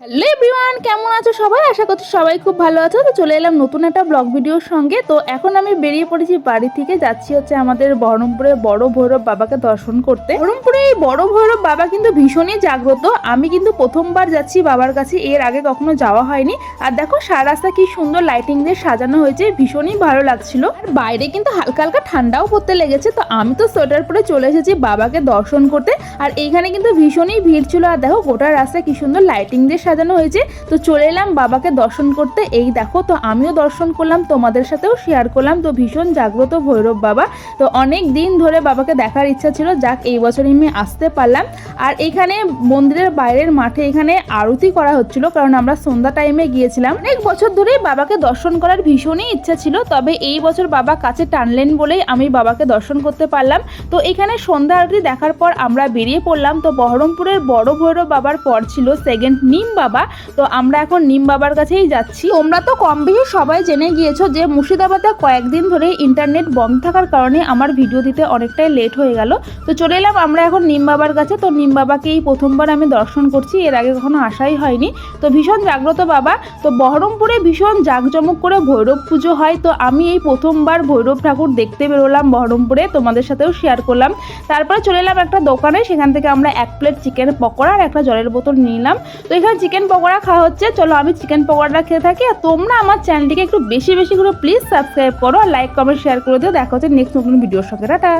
Hello everyone, কেমন আছো সবাই? আশা করছি সবাই খুব ভালো আছো। তো চলে এলাম নতুন একটা ব্লগ ভিডিওর সঙ্গে। তো এখন আমি বেরিয়ে পড়েছি বাড়ি থেকে, যাচ্ছি হচ্ছে আমাদের বহরমপুরে বড় ভৈরব বাবাকে দর্শন করতে। বহরমপুরে এই বড় ভৈরব বাবা কিন্তু ভীষণই জাগ্রত। আমি কিন্তু প্রথমবার যাচ্ছি বাবার কাছে, এর আগে কখনো যাওয়া হয়নি। আর দেখো সারা রাস্তা কি সুন্দর লাইটিং দিয়ে সাজানো হয়েছে, ভীষণই ভালো লাগছিল। আর বাইরে কিন্তু হালকা হালকা ঠান্ডাও পড়তে লেগেছে। তো আমি তো সোয়েটার পরে চলে এসেছি বাবাকে দর্শন করতে। আর এইখানে কিন্তু ভীষণই ভিড় ছিল। আর দেখো গোটা রাস্তায় কি সুন্দর লাইটিং দিয়ে সাজানো হয়েছে। তো চলে এলাম বাবাকে দর্শন করতে। এই দেখো, তো আমিও দর্শন করলাম, তোমাদের সাথেও শেয়ার করলাম। তো ভীষণ জাগ্রত ভৈরব বাবা। তো অনেক দিন ধরে বাবাকে দেখার ইচ্ছা ছিল, যাক এই বছর আমি আসতে পারলাম। আর এখানে মন্দিরের বাইরের মাঠে এখানে আরতি করা হচ্ছিল, কারণ আমরা সন্ধ্যা টাইমে গিয়েছিলাম। অনেক বছর ধরেই বাবাকে দর্শন করার ভীষণই ইচ্ছা ছিল, তবে এই বছর বাবা কাছে টানলেন বলেই আমি বাবাকে দর্শন করতে পারলাম। তো এখানে সন্ধ্যা আরতি দেখার পর আমরা বেরিয়ে পড়লাম। তো বহরমপুরের বড় ভৈরব বাবার পর ছিল সেকেন্ড নিম বাবা। তো আমরা এখন নিম বাবার কাছেই যাচ্ছি। তোমরা তো কম বেশি সবাই জেনে গিয়েছো যে মুর্শিদাবাদে কয়েকদিন ধরে ইন্টারনেট বন্ধ থাকার কারণে আমার ভিডিও দিতে অনেকটাই লেট হয়ে গেল। তো চলে এলাম আমরা এখন নিম বাবার কাছে। তো নিম বাবাকে এই প্রথমবার আমি দর্শন করছি, এর আগে কখনো আসাই হয়নি। তো ভীষণ জাগ্রত বাবা। তো বহরমপুরে ভীষণ জাঁকজমক করে ভৈরব পুজো হয়। তো আমি এই প্রথমবার ভৈরব ঠাকুর দেখতে বেরোলাম বহরমপুরে, তোমাদের সাথেও শেয়ার করলাম। তারপরে চলে এলাম একটা দোকানে, সেখান থেকে আমরা এক প্লেট চিকেন পকোড়া আর একটা জলের বোতল নিলাম। তো এখানে চিকেন পকোড়া খাওয়া হচ্ছে, চলো আমি চিকেন পকোড়াটা খেয়ে থাকি। আর তোমরা আমার চ্যানেলটিকে একটু বেশি বেশি করে প্লিজ সাবস্ক্রাইব করো, আর লাইক কমেন্ট শেয়ার করে দিও। দেখা হচ্ছে নেক্সট নতুন ভিডিওর সঙ্গে। টাটা।